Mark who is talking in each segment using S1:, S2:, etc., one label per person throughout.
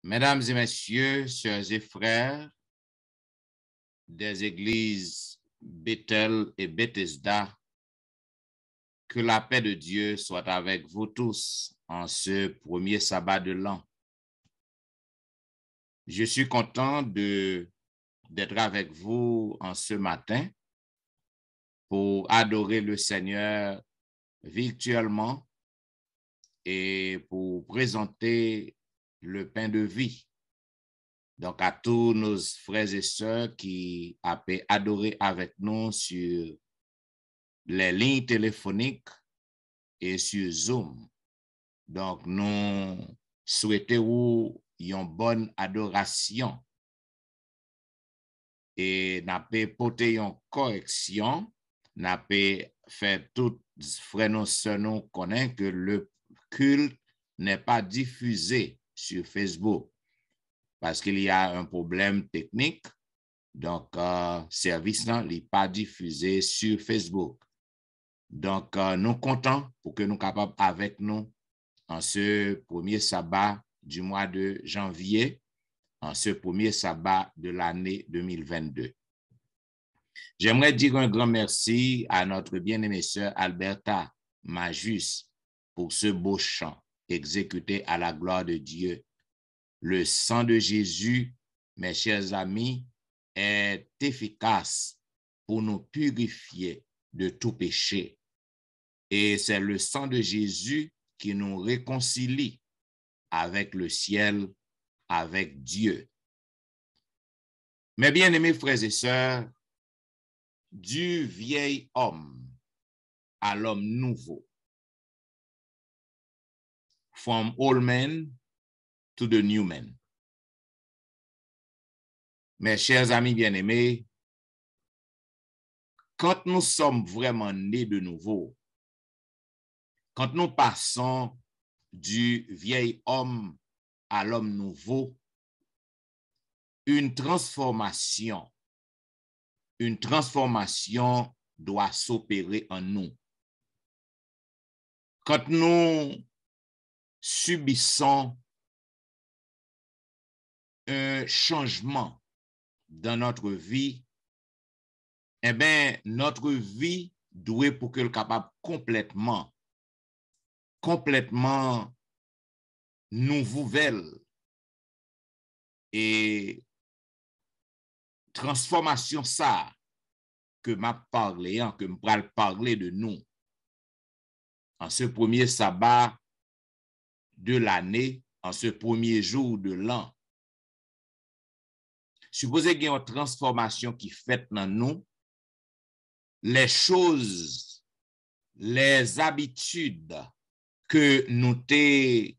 S1: Mesdames et messieurs, sœurs et frères des églises Bethel et Bethesda, que la paix de Dieu soit avec vous tous en ce premier sabbat de l'an. Je suis content d'être avec vous en ce matin pour adorer le Seigneur virtuellement et pour présenter le pain de vie. Donc, à tous nos frères et sœurs qui ont adoré avec nous sur les lignes téléphoniques et sur Zoom. Donc, nous souhaitons une bonne adoration et nous avons porté une correction, nous avons fait tout frères et sœurs nous connaissent que le culte n'est pas diffusé sur Facebook parce qu'il y a un problème technique. Donc, service n'est pas diffusé sur Facebook. Donc, nous comptons pour que nous capables avec nous en ce premier sabbat du mois de janvier, en ce premier sabbat de l'année 2022. J'aimerais dire un grand merci à notre bien-aimée sœur Alberta Majus pour ce beau chant exécuté à la gloire de Dieu. Le sang de Jésus, mes chers amis, est efficace pour nous purifier de tout péché. Et c'est le sang de Jésus qui nous réconcilie avec le ciel, avec Dieu. Mes bien-aimés frères et sœurs, du vieil homme à l'homme nouveau, from old man to the new man. Mes chers amis bien-aimés, quand nous sommes vraiment nés de nouveau, quand nous passons du vieil homme à l'homme nouveau, une transformation doit s'opérer en nous. Quand nous subissons un changement dans notre vie, eh bien, notre vie doit pour qu'elle soit capable complètement nouvelle et transformation ça que m'a parlé, que m'a parlé de nous en ce premier sabbat de l'année, en ce premier jour de l'an. Supposez qu'il y a une transformation qui fait dans nous, les choses, les habitudes que nous t'ai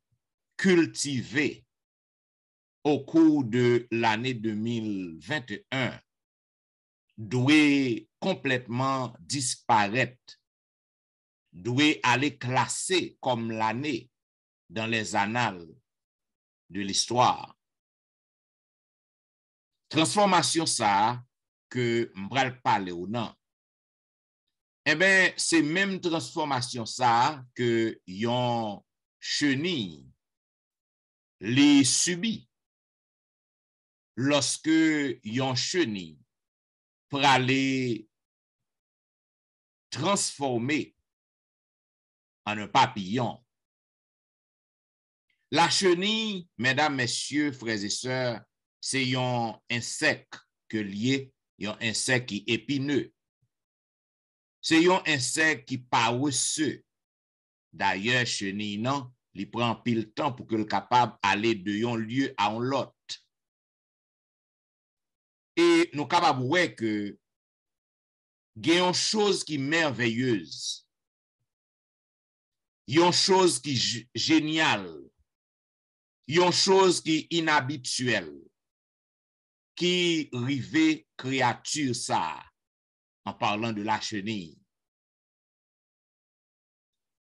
S1: cultivées au cours de l'année 2021 doivent complètement disparaître, doivent aller classer comme l'année dans les annales de l'histoire. Transformation ça que m'bral parler ou non. Eh bien, c'est même transformation ça que yon chenille les subit lorsque yon chenille pour aller transformer en un papillon. La chenille, mesdames, messieurs, frères et sœurs, c'est un insecte que lié, un insecte qui est épineux. C'est un insecte qui paresseux. D'ailleurs, chenille, non, il prend pile temps pour que le capable aller de un lieu à un autre. Et nous capables ouais que il y a une chose qui est merveilleuse. Il y a une chose qui est géniale. Il y a une chose qui est inhabituelle. Qui rive créature ça en parlant de la chenille.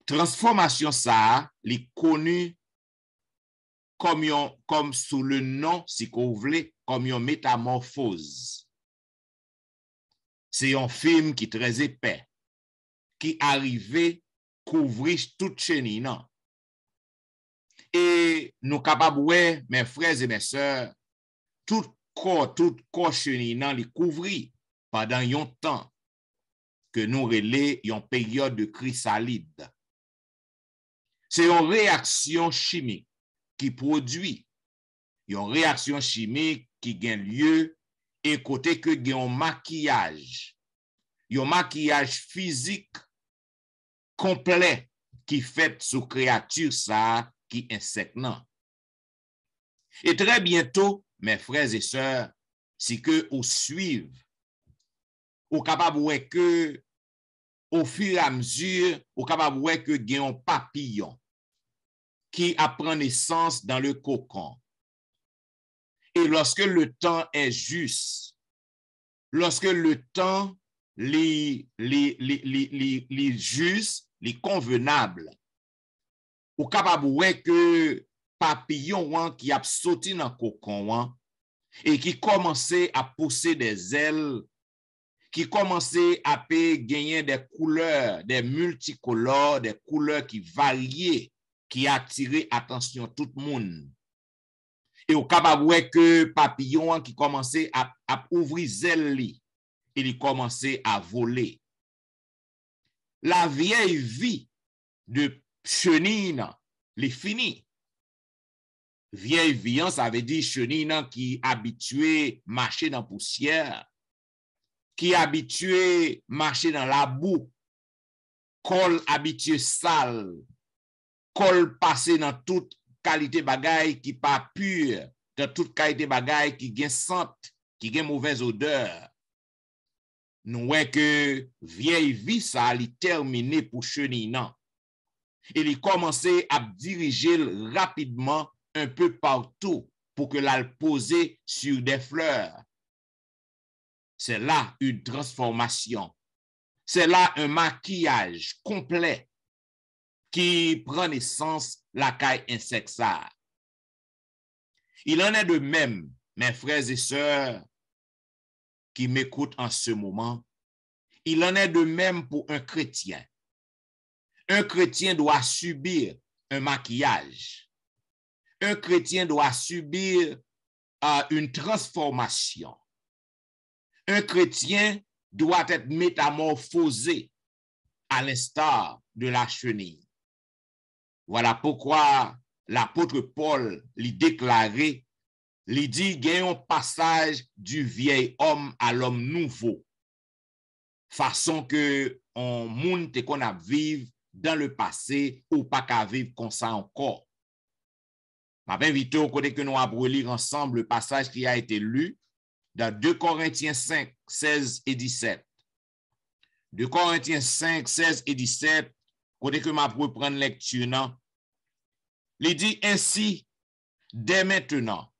S1: Transformation ça, li connu comme sous le nom, si vous voulez, comme une métamorphose. C'est un film qui est très épais, qui arrivait couvrir toute chenille, non? Et nous capables, ouais, mes frères et mes sœurs, tout corps cheninant les couvrir pendant un temps que nous relais une période de chrysalide. C'est une réaction chimique qui produit, une réaction chimique qui gagne lieu et côté que gagne un maquillage physique complet qui fait sous créature ça qui insecte non. Et très bientôt, mes frères et sœurs, si que vous suivez, vous capable ouais que au fur et à mesure, vous capable ouais que gagne un papillon qui apprend naissance dans le cocon. Et lorsque le temps est juste, lorsque le temps est juste, est convenable, ou capable ouais que papillon qui a sauté dans le cocon et qui commençait à pousser des ailes, qui commençait à gagner des couleurs, des multicolores, des couleurs qui variaient, qui attiraient attention tout le monde. Et au capable que papillon qui commençait à ouvrir ailes, et il commençait à voler. La vieille vie de chenille, les fini. Vieille vie, ça veut dire chenille qui habitué marcher dans la poussière, qui habitué marcher dans la boue, col habitué sale, col passé dans toute qualité bagaille qui pas pure, dans toute qualité bagaille qui gagne sente, qui gagne mauvaise odeur. Nous voyons que vieille vie ça a terminé pour chenille. Et il commençait à diriger rapidement un peu partout pour que la poser sur des fleurs. C'est là une transformation. C'est là un maquillage complet qui prend naissance la caille insecte. Il en est de même, mes frères et sœurs qui m'écoutent en ce moment, il en est de même pour un chrétien. Un chrétien doit subir un maquillage. Un chrétien doit subir une transformation. Un chrétien doit être métamorphosé à l'instar de la chenille. Voilà pourquoi l'apôtre Paul lui déclarait, lui dit, il y a un passage du vieil homme à l'homme nouveau. Façon que on monde qu'on a vivre dans le passé ou pas qu'à vivre comme ça encore. Je vais inviter au côté que nous allons lire ensemble le passage qui a été lu dans 2 Corinthiens 5, 16 et 17. 2 Corinthiens 5, 16 et 17, côté que je vais prendre lecture. Il dit ainsi, dès maintenant,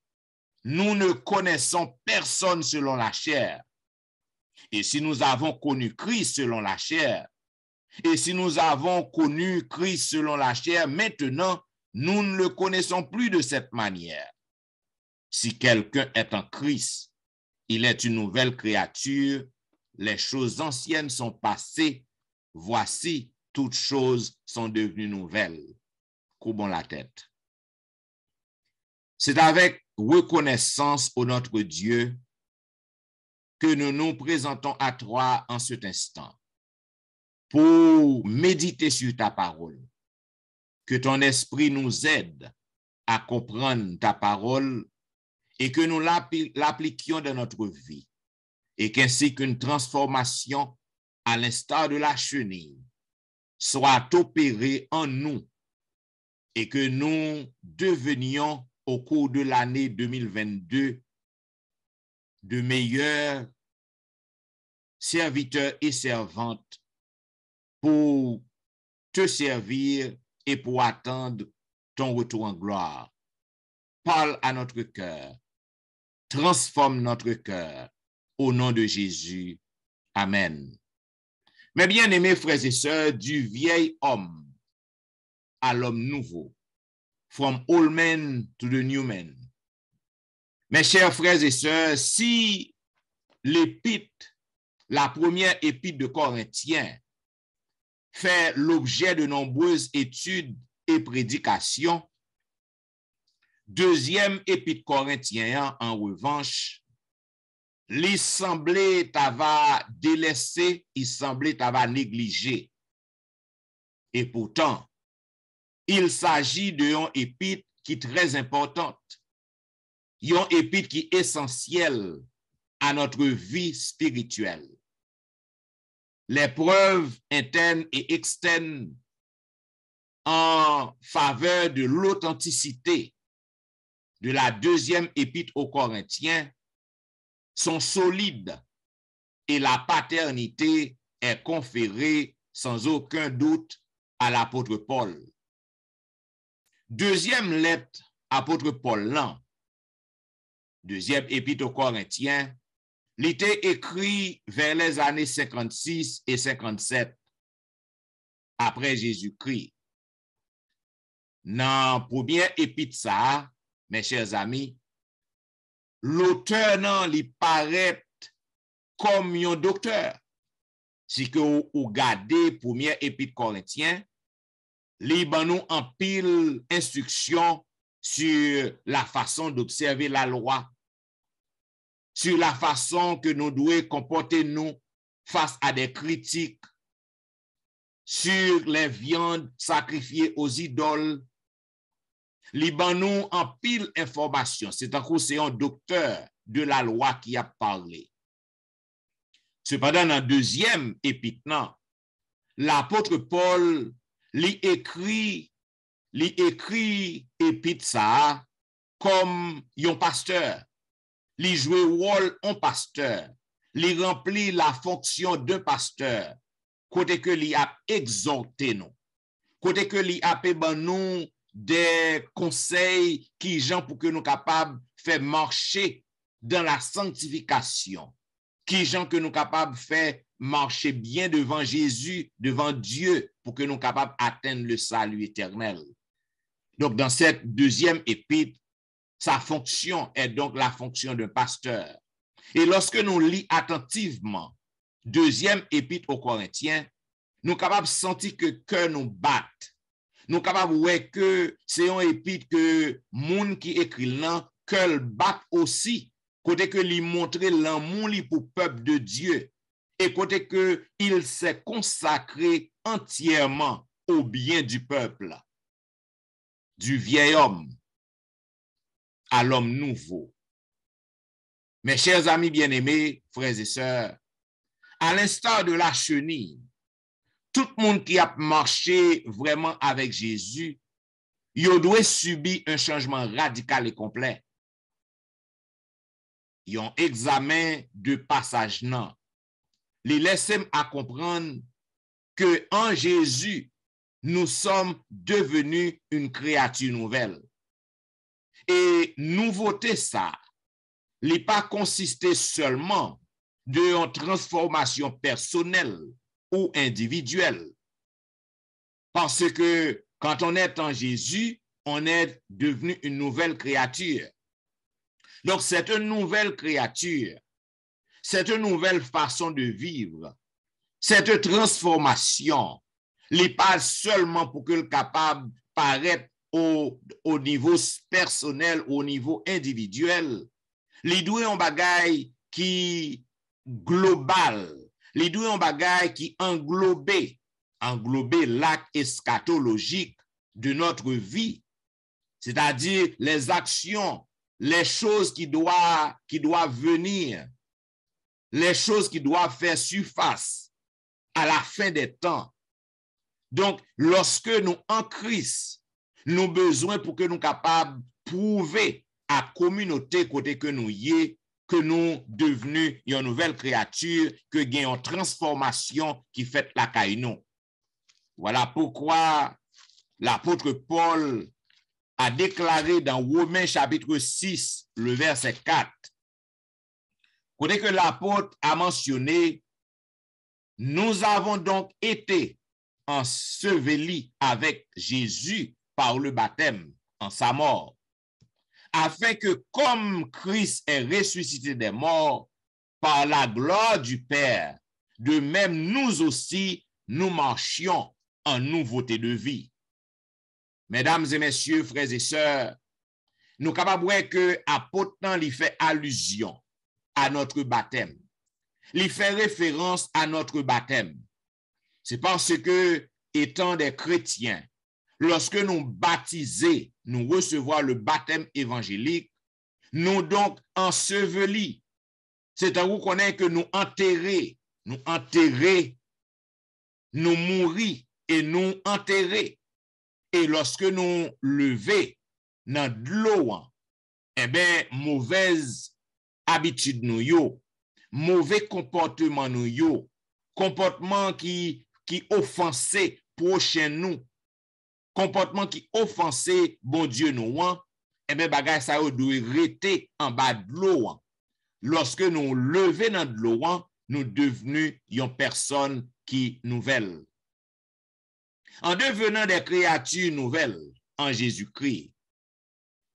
S1: nous ne connaissons personne selon la chair. Et si nous avons connu Christ selon la chair, et si nous avons connu Christ selon la chair, maintenant, nous ne le connaissons plus de cette manière. Si quelqu'un est en Christ, il est une nouvelle créature, les choses anciennes sont passées, voici, toutes choses sont devenues nouvelles. Courbons la tête. C'est avec reconnaissance au notre Dieu que nous nous présentons à toi en cet instant pour méditer sur ta parole. Que ton esprit nous aide à comprendre ta parole et que nous l'appliquions dans notre vie et qu'ainsi qu'une transformation à l'instar de la chenille soit opérée en nous et que nous devenions au cours de l'année 2022 de meilleurs serviteurs et servantes pour te servir et pour attendre ton retour en gloire. Parle à notre cœur, transforme notre cœur au nom de Jésus. Amen. Mes bien-aimés frères et sœurs, du vieil homme à l'homme nouveau, from old man to the new man. Mes chers frères et sœurs, si l'épître, la première épître de Corinthiens, fait l'objet de nombreuses études et prédications, Deuxième épître Corinthiens, en revanche, il semblait t'avoir délaissé, il semblait t'avoir négligé. Et pourtant, il s'agit d'un épître qui est très importante, un épître qui est essentiel à notre vie spirituelle. Les preuves internes et externes en faveur de l'authenticité de la deuxième épître aux Corinthiens sont solides et la paternité est conférée sans aucun doute à l'apôtre Paul. Deuxième lettre, apôtre Paul, deuxième épître aux Corinthiens, il était écrit vers les années 56 et 57 après Jésus-Christ. Dans première épître ça, mes chers amis, l'auteur nan li paraît comme un docteur. Si que vous regardez première épître Corinthiens, li ban nous en pile instruction sur la façon d'observer la loi, sur la façon que nous devons comporter nous face à des critiques, sur les viandes sacrifiées aux idoles. Li ban nous en pile information. C'est un docteur de la loi qui a parlé. Cependant, dans deuxième épître, l'apôtre Paul li écrit épître ça comme un pasteur. Li joue rôle en pasteur. Li remplit la fonction d'un pasteur. Côté que li a exhorté nous. Côté que li a ban nous des conseils qui gens pour que nous capables de faire marcher dans la sanctification. Qui gens que nous capables de faire marcher bien devant Jésus, devant Dieu, pour que nous capables d'atteindre le salut éternel. Donc, dans cette deuxième épître, sa fonction est donc la fonction d'un pasteur. Et lorsque nous lisons attentivement deuxième épître aux Corinthiens, nous sommes capables de sentir que cœur nous bat. Nous sommes capables de voir que c'est un épître que moun qui écrit là, cœur bat aussi. Côté que lui montrer l'amour pour le peuple de Dieu et côté que il s'est consacré entièrement au bien du peuple, du vieil homme à l'homme nouveau. Mes chers amis bien-aimés, frères et sœurs, à l'instar de la chenille, tout le monde qui a marché vraiment avec Jésus, il doit subir un changement radical et complet. Un examen de passage non. Les laisse à comprendre que en Jésus, nous sommes devenus une créature nouvelle. Et nouveauté ça, n'est pas consisté seulement d'une transformation personnelle ou individuelle. Parce que quand on est en Jésus, on est devenu une nouvelle créature. Donc, c'est une nouvelle créature. C'est une nouvelle façon de vivre. Cette transformation n'est pas seulement pour que le capable paraître au niveau personnel, au niveau individuel. Les doués en bagaille qui global. Les doués en bagaille qui englober l'acte eschatologique de notre vie. C'est-à-dire les actions, les choses qui doivent venir, les choses qui doivent faire surface à la fin des temps. Donc, lorsque nous en Christ, nous avons besoin pour que nous capables de prouver à la communauté côté que nous y est, que nous devenus une nouvelle créature, que nous avons une transformation qui fait la caïnon. Voilà pourquoi l'apôtre Paul a déclaré dans Romains chapitre 6, le verset 4, côté que l'apôtre a mentionné, nous avons donc été ensevelis avec Jésus par le baptême en sa mort, afin que comme Christ est ressuscité des morts par la gloire du Père, de même nous aussi, nous marchions en nouveauté de vie. Mesdames et messieurs, frères et sœurs, nous capables de que apôtre il fait allusion à notre baptême. Il fait référence à notre baptême. C'est parce que, étant des chrétiens, lorsque nous baptisés, nous recevons le baptême évangélique, nous donc ensevelis. C'est à vous connaître que nous enterrer, nous mourir et nous enterrer. Et lorsque nous lever dans de l'eau, eh bien, mauvaise habitude nous yo, mauvais comportement nous yo, comportement qui offensait prochain nous, comportement qui offensait bon Dieu nous, eh bien, bagay ça doit rester en bas de l'eau. Lorsque nous lever dans de l'eau, nous devenons une personne qui nouvelle. En devenant des créatures nouvelles en Jésus-Christ,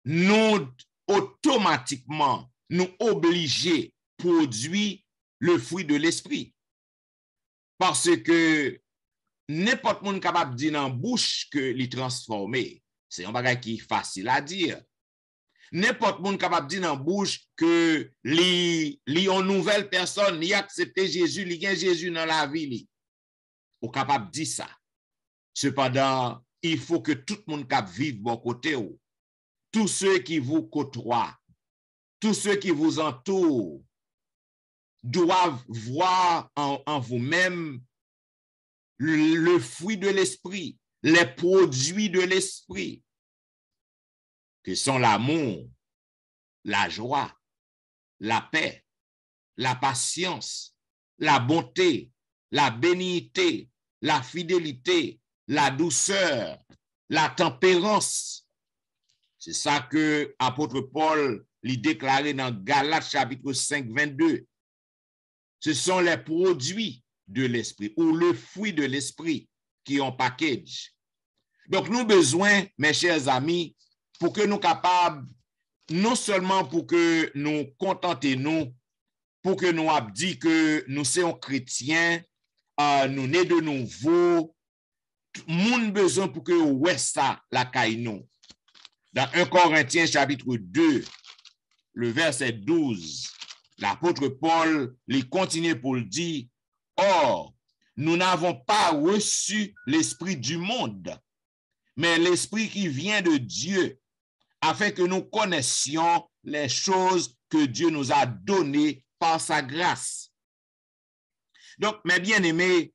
S1: nous automatiquement nous obligés produire le fruit de l'esprit. Parce que n'importe monde capable de dire dans la bouche que l'y transformé, c'est un bagage qui est facile à dire. N'importe monde capable de dire dans la bouche que l'y une nouvelle personne, l'y accepté Jésus, l'y gagne Jésus dans la vie, ou capable de dire ça. Cependant, il faut que tout le monde cap vive bon côté ou. Tous ceux qui vous côtoient, tous ceux qui vous entourent, doivent voir en vous-même le fruit de l'esprit, les produits de l'esprit, que sont l'amour, la joie, la paix, la patience, la bonté, la bénignité, la fidélité, la douceur, la tempérance. C'est ça que l'apôtre Paul lui déclarait dans Galates chapitre 5, 22. Ce sont les produits de l'esprit ou le fruit de l'esprit qui ont package. Donc, nous avons besoin, mes chers amis, pour que nous capables, non seulement pour que nous contentons, pour que nous abdions dit que nous sommes chrétiens, nous nés de nouveau, nous besoin pour que ouais ça la caïnou. Dans 1 Corinthiens chapitre 2, le verset 12, l'apôtre Paul lui continue pour le dire, or, nous n'avons pas reçu l'esprit du monde, mais l'esprit qui vient de Dieu, afin que nous connaissions les choses que Dieu nous a données par sa grâce. Donc, mes bien-aimés,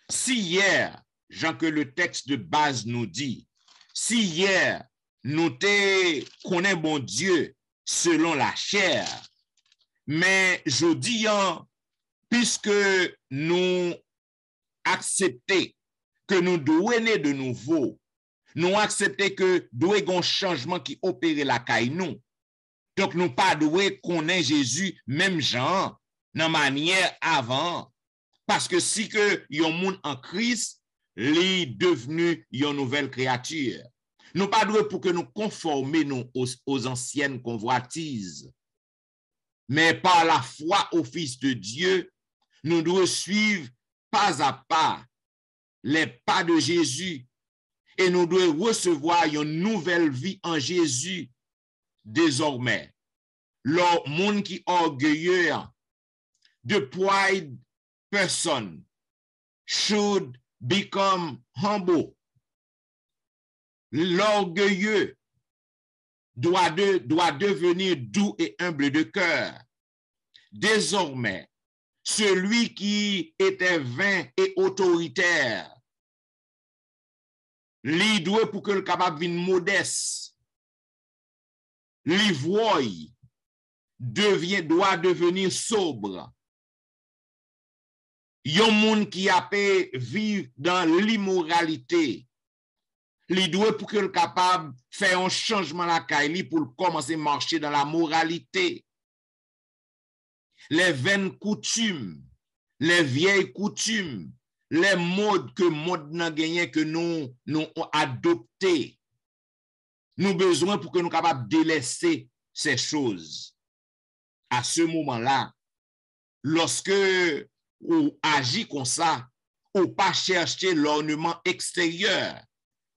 S1: si hier, Jean, que le texte de base nous dit, si hier, nous connaissons bon Dieu selon la chair, mais je dis, puisque nous acceptons que nous devons naître de nouveau, nous acceptons que nous avons un changement qui opère la caille nous. Donc, nous pas devons connaître Jésus, même genre, dans manière avant. Parce que si que yon monde en Christ, il est devenu une nouvelle créature. Nous pas devons pour que nous conformions aux anciennes convoitises. Mais par la foi au Fils de Dieu, nous devons suivre pas à pas les pas de Jésus et nous devons recevoir une nouvelle vie en Jésus désormais. Le monde qui est orgueilleux, the pride person should become humble. L'orgueilleux doit devenir doux et humble de cœur. Désormais, celui qui était vain et autoritaire, lui doit pour que le capable vienne modeste, l'ivoire doit devenir sobre. Yon monde qui a pu vivre dans l'immoralité, il doit pour que le capable faire un changement la caille pour commencer à marcher dans la moralité. Les vaines coutumes, les vieilles coutumes, les modes que monde n'a gagné que nous adopté. Nous besoin pour que nous capables de délaisser ces choses. À ce moment-là, lorsque on agit comme ça, ou pas chercher l'ornement extérieur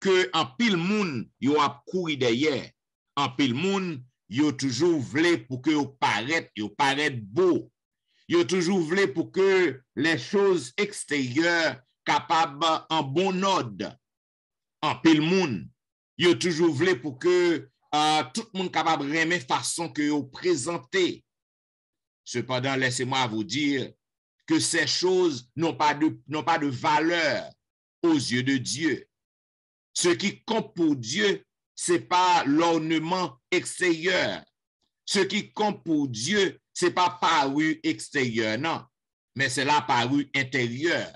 S1: que en pile monde yo a couru derrière, En pile moun, yo toujours vle pour que yo paraît beau. Yo toujours vle pour que les choses extérieures capables en bon ordre. En pile moun, yo toujours vle pour que tout le monde capable de façon que yo présenter. Cependant, laissez-moi vous dire que ces choses n'ont pas de valeur aux yeux de Dieu. Ce qui compte pour Dieu, c'est pas l'ornement extérieur. Ce qui compte pour Dieu, c'est pas paru extérieur, non, mais c'est la paru intérieure.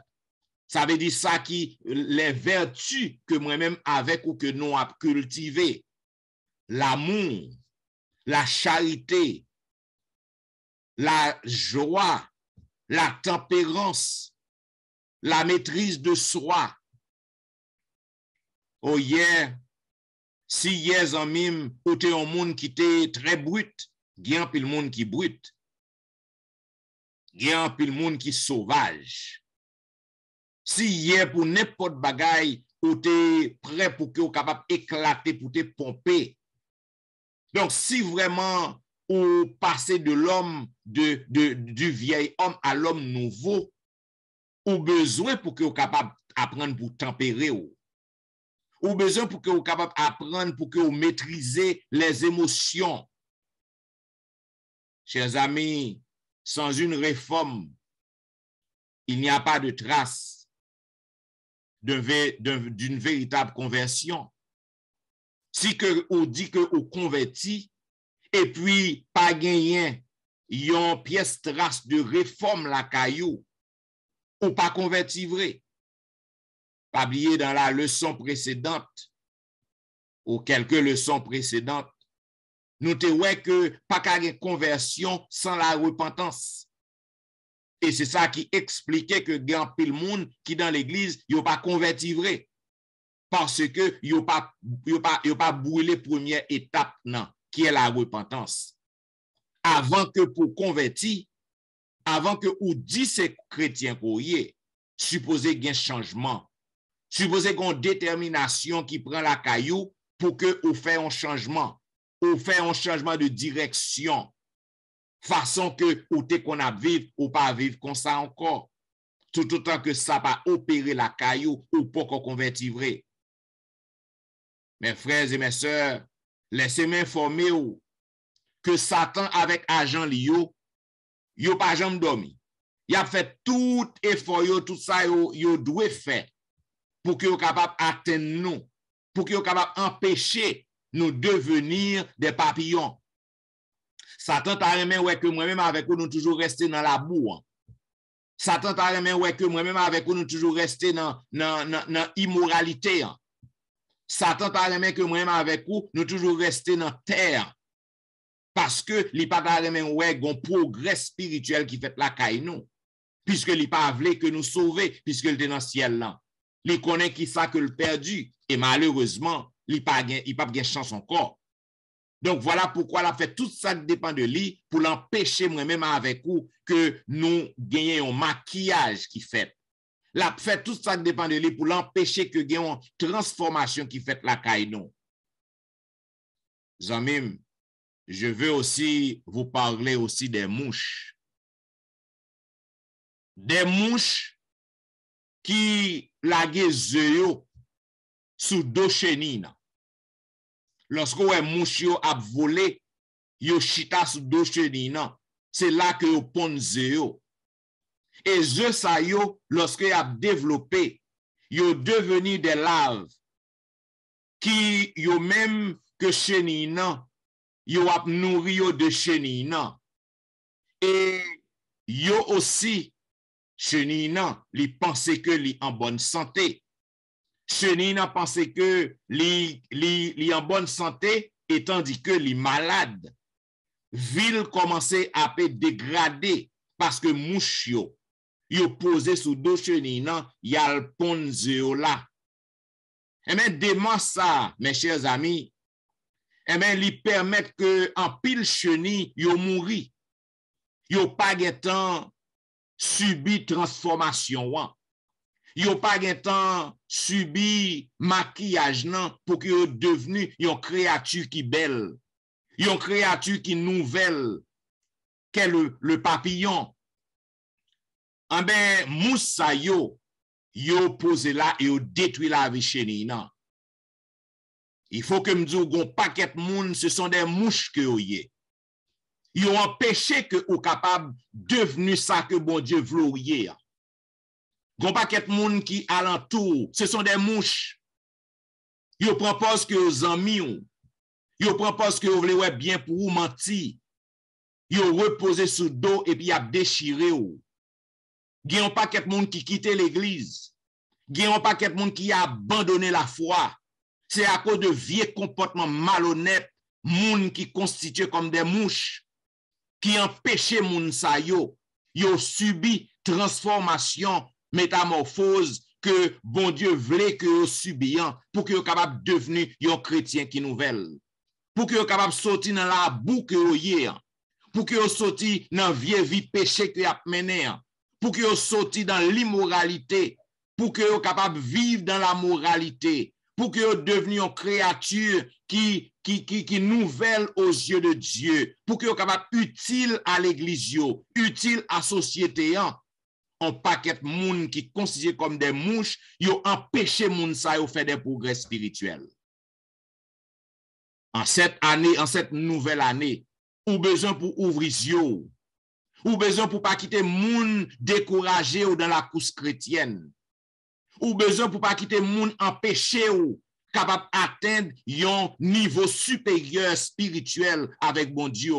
S1: Ça veut dire ça qui, les vertus que moi-même avec ou que nous avons cultivé, l'amour, la charité, la joie, la tempérance, la maîtrise de soi. Oh hier, si hier en mime, ou t'es un monde qui était très brut, gen pile monde qui brut, gen pile monde qui sauvage. Si hier pour n'importe bagaille, ou t'es prêt pour que ou capable éclater, pour te pomper. Donc si vraiment ou passer de l'homme, du vieil homme à l'homme nouveau, ou besoin pour que ou capable apprendre pour tempérer ou besoin pour que vous capable apprendre, pour que vous maîtrisez les émotions. Chers amis, sans une réforme, il n'y a pas de trace d'une véritable conversion. Si que on dit que vous converti, et puis pas gagné, il y a une pièce trace de réforme la caillou, ou pas converti vrai. Pas oublier dans la leçon précédente, ou quelques leçons précédentes, nous te ouais que pas qu'à conversion sans la repentance. Et c'est ça qui expliquait que grand pile monde qui dans l'église, yo pas converti vrai. Parce que yo pas brûlé première étape non, qui est la repentance. Avant que pour convertir, avant que ou dit ces chrétiens qu'on y est, supposé qu'il y ait un changement. Supposez qu'on détermination qui prend la caillou pour que vous fait un changement, ou fait un changement de direction, façon que ou t'es qu'on a vivre ou pas vivre comme ça encore, tout autant que ça pas opérer la caillou ou pas qu'on convertit vrai. Mes frères et mes sœurs, laissez-moi informer que Satan avec agent Lio, yo pas jamais dormi. Il a fait tout effort, tout ça yo doit faire pour que vous capable atteindre nous, pour que vous capable empêcher nous devenir des papillons. Satan t'a remis ouais que moi-même avec vous nous toujours rester dans la boue. Satan t'a remis ouais que moi-même avec vous nous toujours rester dans immoralité. Satan t'a remis que moi-même avec vous nous toujours rester dans terre. Parce que li pas t'a remis ouais gon progrès spirituel qui fait la caille nous. Puisque li pas voulu que nous sauver puisque il est dans le ciel là. Il connaît qui ça que le perdu et malheureusement, il pas de chance encore. Donc voilà pourquoi il a fait tout ça qui dépend de lui pour l'empêcher moi-même avec vous que nous gagnions un maquillage qui fait. Il a fait tout ça qui dépend de lui pour l'empêcher que gagnions une transformation qui fait la caille nous. Zamim, je veux aussi vous parler aussi des mouches. Des mouches qui lage zéyo sous deux chenilles. Lorsque vous mouche yo a volé, yo chita sous deux chenilles, c'est là que yo pon zéyo. Et zé sa yo, lorsque yo a développé, yo devenu des larves qui yo même que chenilles yo a nourri yo de chenilles. Et yo aussi chenille nan, li pense que li en bonne santé. Chenille nan pense que li en bonne santé, et tandis que li malade. Ville commençait à pe dégrader parce que mouche yo posé sous deux chenilles nan, yal pon zéo là. Et bien, dément ça, mes chers amis, et bien, li permettre que en pile chenille yo mouri. Yo pas getan subi transformation. Yo pas gen temps subi maquillage nan pour que yo devenu une créature qui belle. Une créature qui nouvelle qu'est le papillon. En ben moussa yo posé là et yo détruit la vie chenille nan. Il faut que m'dou gon paquet moun, ce sont des mouches que yo yé. Yo empêché que ou capable devenu ça que bon Dieu vle yé. Gon paquet moun qui alentour, ce sont des mouches. Yo propose que aux amis ou. Yo propose que vous voulez bien pour vous mentir. Yo reposer sous dos et puis y a déchiré ou. Gen yon paquet moun qui quitte l'église. Gen yon paquet moun qui a abandonné la foi. C'est à cause de vieux comportements malhonnêtes, moun qui constituent comme des mouches, qui empêchent moun sa yo subi transformation, métamorphose que bon Dieu voulait que yo subiant pour que yo capable devenir yon chrétien qui nouvelle. Pour que yo capable sortir dans la boue que yo yé. Pour que yo sorti dans vieux vie péché que yo a mené. Pour que yo sorti dans l'immoralité. Pour que yo capable vivre dans la moralité. Pour que yo devenu une créature qui nouvelle aux yeux de Dieu. Pour que yo capable utile à l'église, utile à la société. Un paquet moun qui considéré comme des mouches, yo empêché moun sa yo faire des progrès spirituels. En cette nouvelle année, ou besoin pour ouvrir yeux, ou besoin pour pas quitter moun découragé ou dans la course chrétienne, ou besoin pour pas quitter moun empêché ou capable atteindre un niveau supérieur spirituel avec bon Dieu.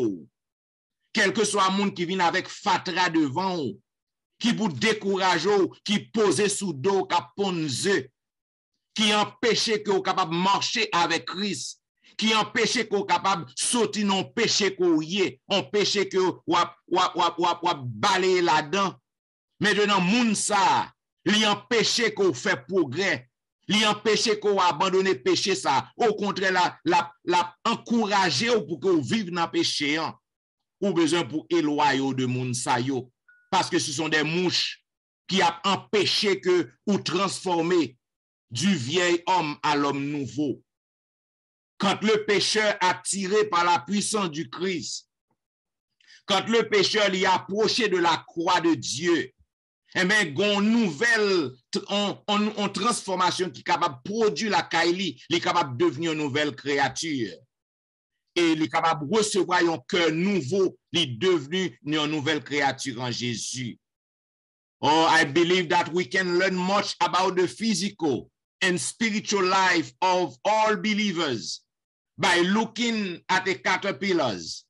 S1: Quel que soit moun qui vient avec fatra devant ou, qui pour décourager ou, qui pose sous dos, qui ponze, qui empêche que vous capable marcher avec Christ, qui empêche que vous capable sortir non péché que yé, empêche que vous balayer là-dedans. Maintenant moun ça, li empêche que vous fait progrès, li empêche que vous abandonner péché ça. Au contraire la encourager pour que vous viviez dans péché. Ou besoin pour éloigner de moun ça yo. Parce que ce sont des mouches qui ont empêché que ou transformer du vieil homme à l'homme nouveau. Quand le pécheur attiré par la puissance du Christ, quand le pécheur l'y approché de la croix de Dieu, eh bien, gon nouvelle, on transformation qui est capable de produire la kaili, il est capable de devenir une nouvelle créature. Et il est capable de recevoir un cœur nouveau, il est devenu une nouvelle créature en Jésus. Oh, I believe that we can learn much about the physical and spiritual life of all believers by looking at the caterpillars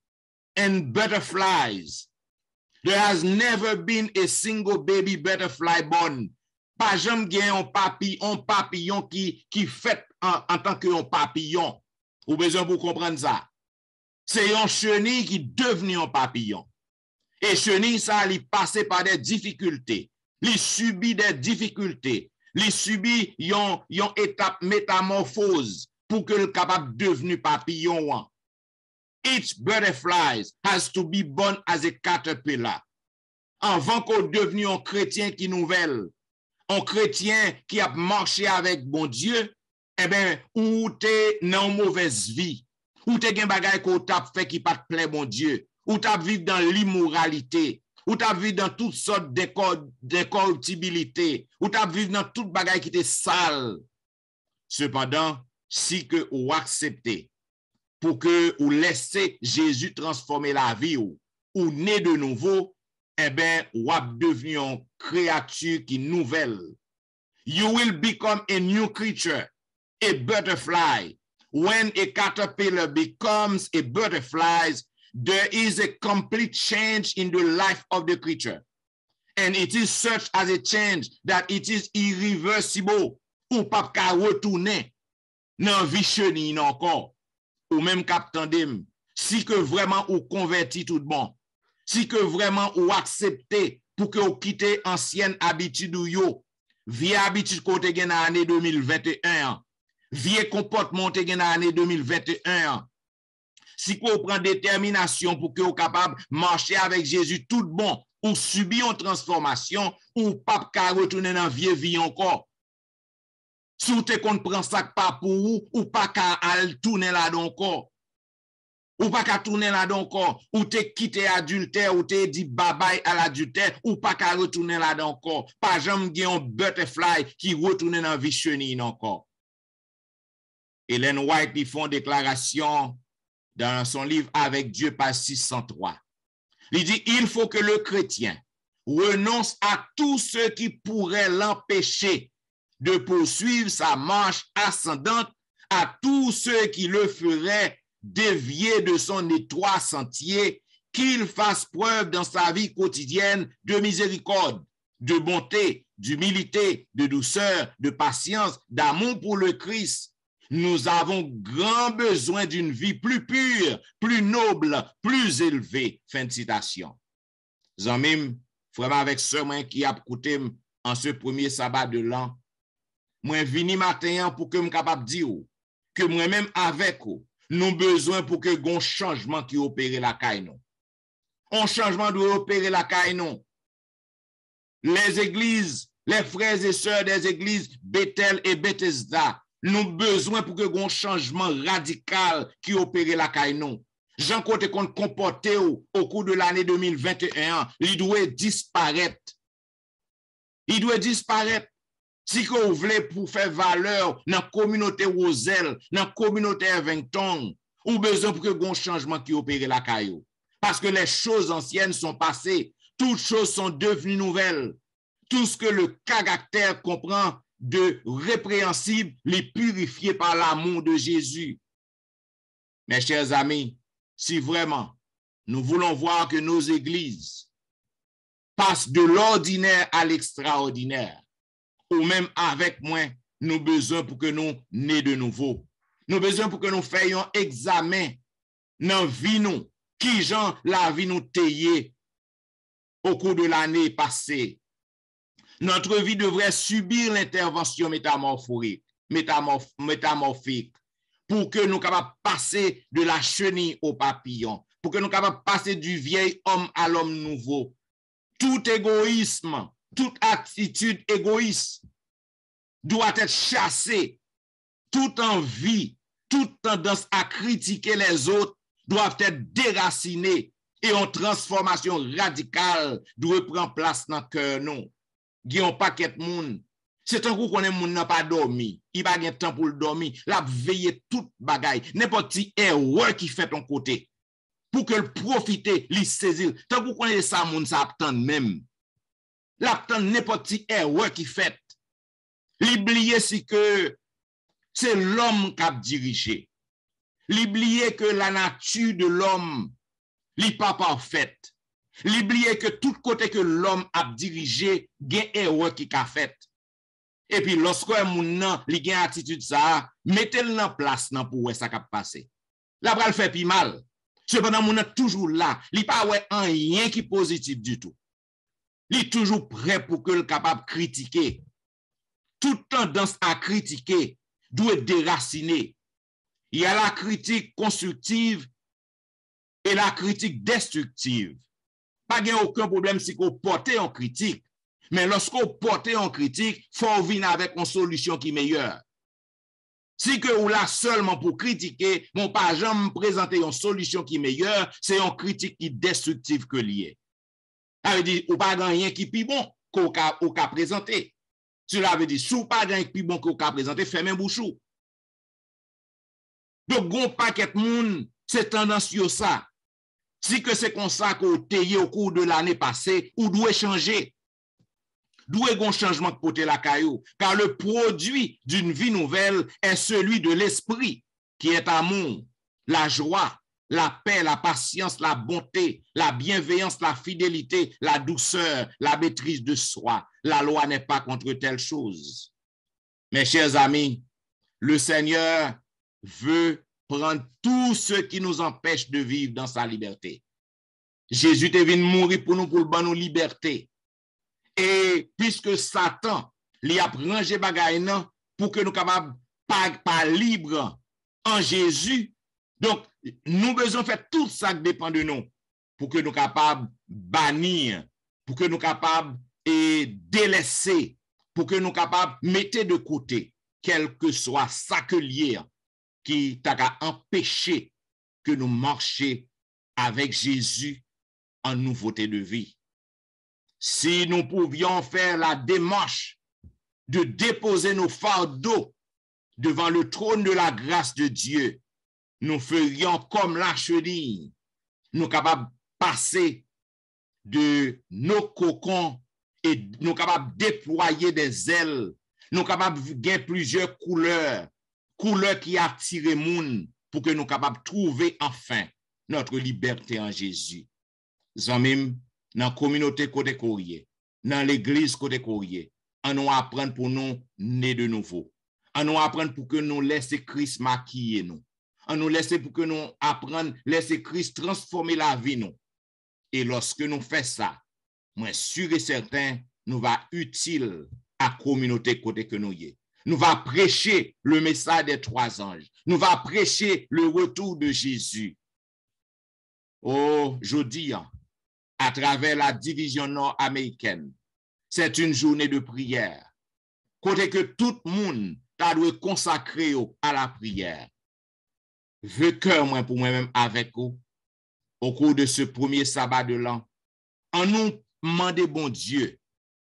S1: and butterflies. There has never been a single baby butterfly born. Pas jamais gen un papillon qui fait en tant que un papillon. Ou besoin pour comprendre ça. C'est un chenille qui devenu un papillon. Et chenille ça, il passe par des difficultés. Il subit des difficultés. Il subit une étape métamorphose pour que le capable devenir papillon. Each butterfly has to be born as a caterpillar. Avant qu'on devienne un chrétien qui nouvelle, un chrétien qui a marché avec bon Dieu, eh bien, ou t'es dans une mauvaise vie, ou t'es gen bagay qu'on t'a fait qui pas te plaît bon Dieu, ou t'as vécu dans l'immoralité, ou t'as vécu dans toutes sortes d'incorruptibilité, ou t'as vécu dans toute bagay qui était sale. Cependant, si que ou acceptez pour que ou laissez Jésus transformer la vie ou né de nouveau, eh bien, ou devenir une créature qui nouvelle. You will become a new creature, a butterfly. When a caterpillar becomes a butterfly, there is a complete change in the life of the creature. And it is such as a change that it is irreversible. Ou pas qu'à retourner dans vie chenille encore. Ou même captandem. Si que vraiment ou converti tout bon. Si que vraiment ou accepté pour que ou quitte ancienne habitude ou yo. Vieille habitude qu'on te gen dans l'année 2021. Vieux comportement te gen dans l'année 2021. si vous prenez détermination pour que vous capable de marcher avec Jésus tout bon, ou subir une transformation, ou pas qu'à retourner dans la vieille vie encore. Si vous prend ça pas pour vous, ou pas qu'à tourner là-dedans encore. Ou pas qu'à tourner là-dedans encore. Ou te quitté adultère, ou te dit bye-bye à l'adultère, ou pas qu'à retourner là-dedans encore. Pas jamais gen un butterfly qui retourne dans la vie chenille encore. Ellen White lui font déclaration dans son livre Avec Dieu, page 603. Il dit, il faut que le chrétien renonce à tous ceux qui pourraient l'empêcher de poursuivre sa marche ascendante, à tous ceux qui le feraient dévier de son étroit sentier, qu'il fasse preuve dans sa vie quotidienne de miséricorde, de bonté, d'humilité, de douceur, de patience, d'amour pour le Christ. Nous avons grand besoin d'une vie plus pure, plus noble, plus élevée. Fin de citation. Zanmim, frère avec ce moi qui a écouté en ce premier sabbat de l'an, moi vini matin pour que je capable dire que moi-même avec vous, nous besoin pour que gon changement qui opère la caille non. Un changement doit opérer la caille non. Les églises, les frères et sœurs des églises Bethel et Bethesda, nous besoin pour que gon changement radical qui opère la caille non. Jean côté qu'on comporté au cours de l'année 2021, il doit disparaître. Il doit disparaître. Si vous voulez pour faire valeur dans la communauté Roselle, dans la communauté Evington, ou besoin pour que gon changement qui opère la caillou. Parce que les choses anciennes sont passées, toutes choses sont devenues nouvelles. Tout ce que le caractère comprend de répréhensible, les purifier par l'amour de Jésus. Mes chers amis, si vraiment nous voulons voir que nos églises passent de l'ordinaire à l'extraordinaire, ou même avec moi, nous besoin pour que nous nés de nouveau. Nous besoin pour que nous fassions examen dans la vie nous, qui genre la vie nous taillée au cours de l'année passée. Notre vie devrait subir l'intervention métamorphique pour que nous capables passer de la chenille au papillon, pour que nous capables passer du vieil homme à l'homme nouveau. Tout égoïsme, toute attitude égoïste doit être chassée. Toute envie, toute tendance à critiquer les autres doivent être déracinées et une transformation radicale doit prendre place dans le cœur. Non, il y a un paquet de monde. C'est un coup qu'on est moun n'a pas dormi. Il n'a pas de temps pour le dormir. La veiller toute bagaille. N'importe qui erreur qui fait ton côté. Pour que le profiter, lui saisir. Tant qu'on connaît ça, moun ça attend même. L'attend n'importe qui erreur qui fait. L'oublier c'est que c'est l'homme qui a dirigé. L'oublier que la nature de l'homme n'est pas parfaite. L'oublier que tout côté que l'homme a dirigé, il y a une erreur qui a fait. Et puis, lorsque moun nan li gen attitude ça, mettez-le en place nan pour ça qui passer. La bral fait pi mal. Cependant, moun nan toujours là, li pas ouais rien qui positif du tout. Li toujours prêt pour que le capable critiquer. Toute tendance à critiquer doit être déracinée. Il y a la critique constructive et la critique destructive. Pas gen aucun problème si qu'on porte en critique. Mais lorsqu'on porte en critique, il faut venir avec une solution qui est meilleure. Si que ou là seulement pour critiquer, mon pas jamais présenter une solution qui est meilleure, c'est une critique qui est destructive que liée. Ça veut dire, ou pas rien qui est plus bon qu'on a présenté. Cela veut dire, si ou pas rien qui est plus bon qu'on a présenté, fermez un bouchou. Donc, gon paquet de monde, c'est tendance sur ça. Si que c'est comme ça qu'on a au cours de l'année passée, ou doit changer. D'où est un changement de côté la caillou? Car le produit d'une vie nouvelle est celui de l'esprit, qui est amour, la joie, la paix, la patience, la bonté, la bienveillance, la fidélité, la douceur, la maîtrise de soi. La loi n'est pas contre telle chose. Mes chers amis, le Seigneur veut prendre tout ce qui nous empêche de vivre dans sa liberté. Jésus est venu mourir pour nous nos liberté. Et puisque Satan lui a rangé bagay nan pour que nous capables pas libre en Jésus, Donc, nous besoin faire tout ça qui dépend de nous pour que nous capables bannir, pour que nous capables et délaisser, pour que nous capables mettre de côté, quel que soit ça que lié qui t'a empêché que nous marchions avec Jésus en nouveauté de vie. Si nous pouvions faire la démarche de déposer nos fardeaux devant le trône de la grâce de Dieu, nous ferions comme la chenille, nous capables de passer de nos cocons et nous capables de déployer des ailes, nous capables de gagner plusieurs couleurs qui attirent les gens pour que nous capables de trouver enfin notre liberté en Jésus. Zanmim, dans la communauté côté courrier, dans l'église côté courrier, on nous apprendre pour nous naître de nouveau. On nous apprendre pour que nous laissions Christ maquiller nous. On nous laisse pour que nous apprenions, laisser Christ transformer la vie nous. Et lorsque nous faisons ça, moi sûr et certain, nous va utile à la communauté côté que nous y est. Nous va prêcher le message des 3 anges. Nous va prêcher le retour de Jésus. Oh, je dis, à travers la division nord-américaine, c'est une journée de prière. Côté que tout le monde doit consacrer à la prière. Veux cœur moi pour moi-même avec vous au cours de ce premier sabbat de l'an. En nous demander bon Dieu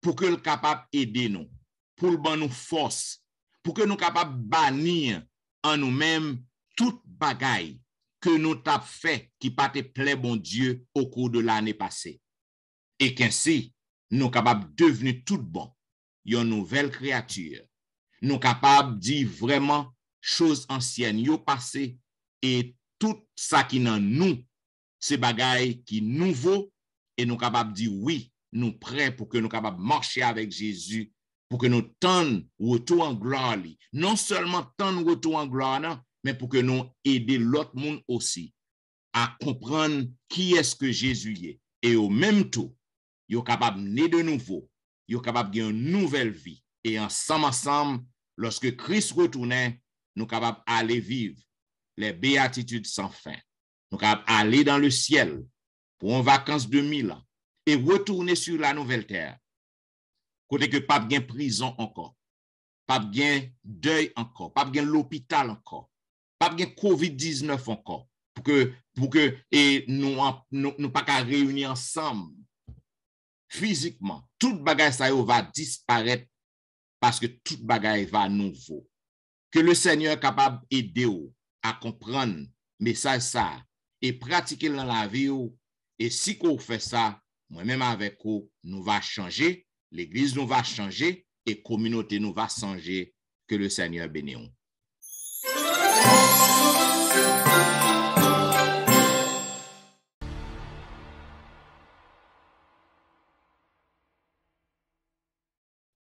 S1: pour que le capable aider nous, pour le ban nous force, pour que nous capable bannir en nous-mêmes toute bagaille que nous t'a fait qui pas te plaît bon Dieu au cours de l'année passée. Et qu'ainsi nous capable devenir tout bon, une nouvelle créature. Nous capable dire vraiment choses anciennes yo passé et tout ça qui dans nous c'est bagaille qui nouveau et nous capable dire oui, nous prêts pour que nous capable marcher avec Jésus pour que nous tende retour en gloire, non seulement tende retour en gloire non, mais pour que nous aider l'autre monde aussi à comprendre qui est-ce que Jésus est et au même temps, yo capable naître de nouveau, yo capable gagner une nouvelle vie et ensemble lorsque Christ retournait, nous capables aller vivre les béatitudes sans fin. Nous capables aller dans le ciel pour une vacances de 1000 ans et retourner sur la nouvelle terre. Côté que pas de prison encore, pas de deuil encore, pas de l'hôpital encore, pas de COVID-19 encore, pour que et nous pas qu'à réunir ensemble physiquement. Toute bagaille ça va disparaître parce que toute bagaille va nouveau. Que le Seigneur est capable d'aider à comprendre le message ça et pratiquer dans la vie. Et si qu'on fait ça, moi-même avec vous, nous va changer, l'église nous va changer et la communauté nous va changer. Que le Seigneur bénisse.